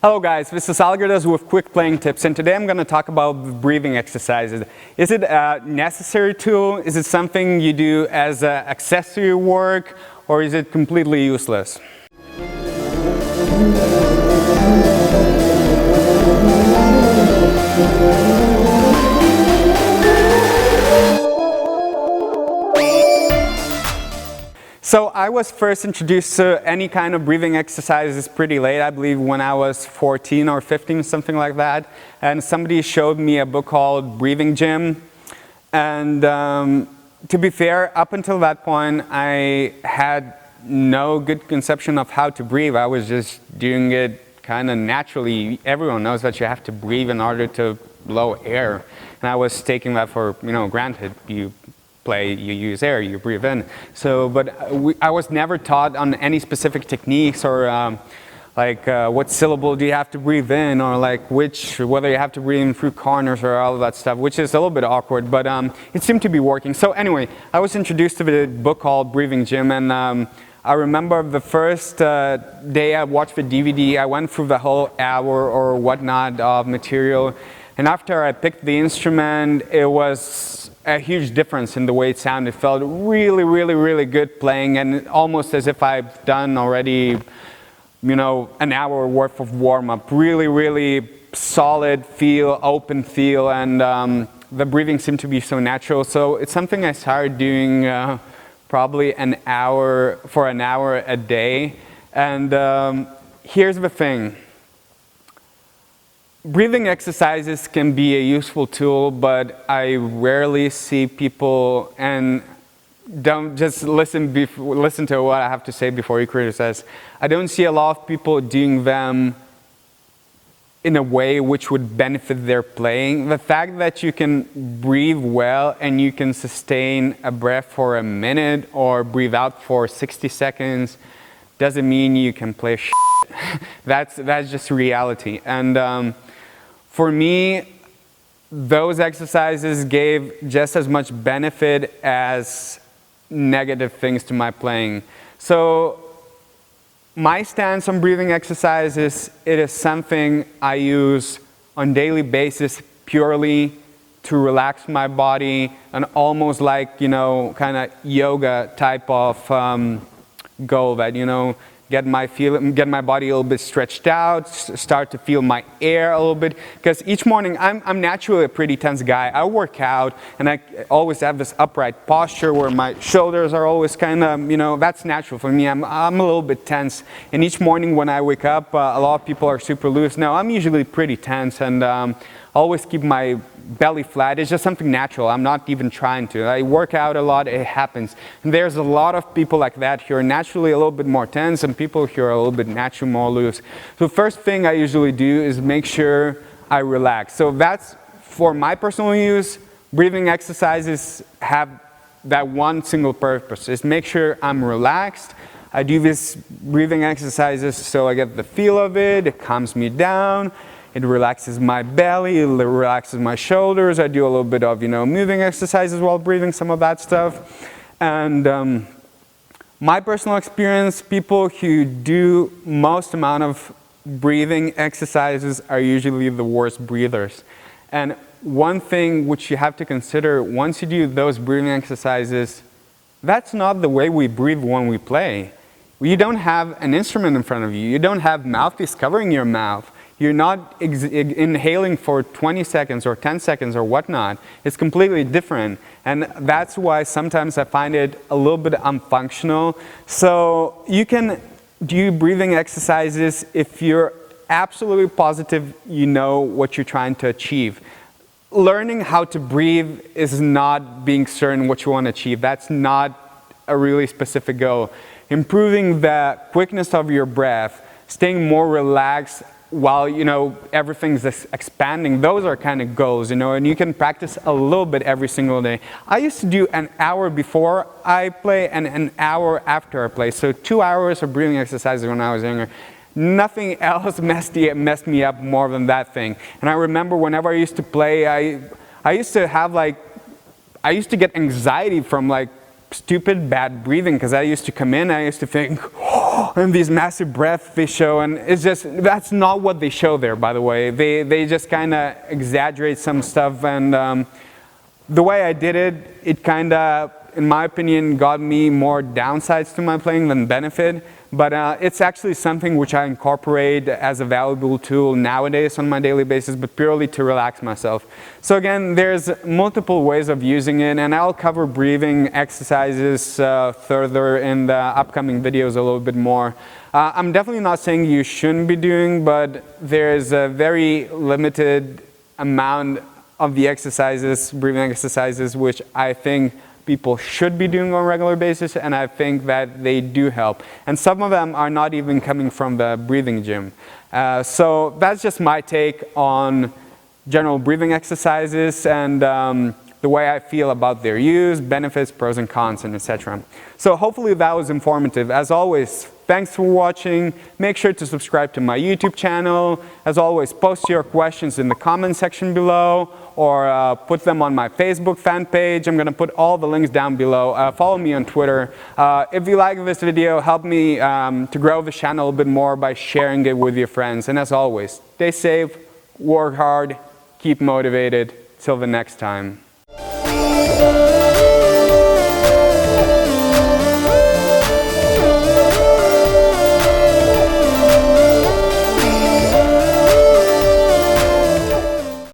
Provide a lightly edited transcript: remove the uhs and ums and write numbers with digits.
Hello guys, this is Algirdas with quick playing tips, and today I'm going to talk about breathing exercises. Is it a necessary tool? Is it something you do as an accessory work, or is it completely useless? So I was first introduced to any kind of breathing exercises pretty late, I believe when I was 14 or 15, something like that. And somebody showed me a book called Breathing Gym. And to be fair, up until that point, I had no good conception of how to breathe. I was just doing it kind of naturally. Everyone knows that you have to breathe in order to blow air. And I was taking that for, granted. You use air, you breathe in. So, but I was never taught on any specific techniques or what syllable do you have to breathe in, or whether you have to breathe in through corners or all of that stuff, which is a little bit awkward, but it seemed to be working. So anyway, I was introduced to the book called Breathing Gym, and I remember the first day I watched the DVD, I went through the whole hour or whatnot of material, and after I picked the instrument, it was a huge difference in the way it sounded. It felt really, really, really good playing, and almost as if I've done already, an hour worth of warm-up. Really, really solid feel, open feel, and the breathing seemed to be so natural. So it's something I started doing probably for an hour a day. And here's the thing. Breathing exercises can be a useful tool, but I rarely see people, and don't just listen to what I have to say before you criticize. I don't see a lot of people doing them in a way which would benefit their playing. The fact that you can breathe well and you can sustain a breath for a minute or breathe out for 60 seconds doesn't mean you can play shit. That's just reality. And for me, those exercises gave just as much benefit as negative things to my playing. So my stance on breathing exercises, it is something I use on a daily basis purely to relax my body, and almost like, kind of yoga type of goal that, get my body a little bit stretched out, start to feel my air a little bit. Because each morning, I'm naturally a pretty tense guy. I work out, and I always have this upright posture where my shoulders are always kind of, that's natural for me. I'm a little bit tense. And each morning when I wake up, a lot of people are super loose. Now, I'm usually pretty tense, and always keep my belly flat. It's just something natural. I'm not even trying to. I work out a lot, it happens. And there's a lot of people like that who are naturally a little bit more tense, and people who are a little bit naturally more loose. So the first thing I usually do is make sure I relax. So that's for my personal use. Breathing exercises have that one single purpose, is make sure I'm relaxed. I do these breathing exercises so I get the feel of it, it calms me down. It relaxes my belly, it relaxes my shoulders. I do a little bit of, moving exercises while breathing, some of that stuff. And my personal experience, people who do most amount of breathing exercises are usually the worst breathers. And one thing which you have to consider, once you do those breathing exercises, that's not the way we breathe when we play. You don't have an instrument in front of you. You don't have mouthpiece covering your mouth. You're not inhaling for 20 seconds or 10 seconds or whatnot. It's completely different. And that's why sometimes I find it a little bit unfunctional. So you can do breathing exercises if you're absolutely positive you know what you're trying to achieve. Learning how to breathe is not being certain what you want to achieve. That's not a really specific goal. Improving the quickness of your breath, staying more relaxed, while everything's expanding, those are kind of goals, and you can practice a little bit every single day. I used to do an hour before I play and an hour after I play, so 2 hours of breathing exercises when I was younger. Nothing else messed me up more than that thing. And I remember whenever I used to play, I used to get anxiety from stupid bad breathing, because I used to come in, I used to think, oh, and these massive breaths they show, and it's just, that's not what they show there, by the way. They just kind of exaggerate some stuff, and the way I did it, it kind of, in my opinion, got me more downsides to my playing than benefit. But it's actually something which I incorporate as a valuable tool nowadays on my daily basis, but purely to relax myself. So again, there's multiple ways of using it, and I'll cover breathing exercises further in the upcoming videos a little bit more. I'm definitely not saying you shouldn't be doing, but there's a very limited amount of the exercises, breathing exercises, which I think people should be doing on a regular basis, and I think that they do help. And some of them are not even coming from the breathing gym. So that's just my take on general breathing exercises and the way I feel about their use, benefits, pros and cons, and etc. So hopefully that was informative. As always, thanks for watching. Make sure to subscribe to my YouTube channel. As always, post your questions in the comment section below, or put them on my Facebook fan page. I'm going to put all the links down below. Follow me on Twitter. If you like this video, help me to grow the channel a bit more by sharing it with your friends. And as always, stay safe, work hard, keep motivated. Till the next time.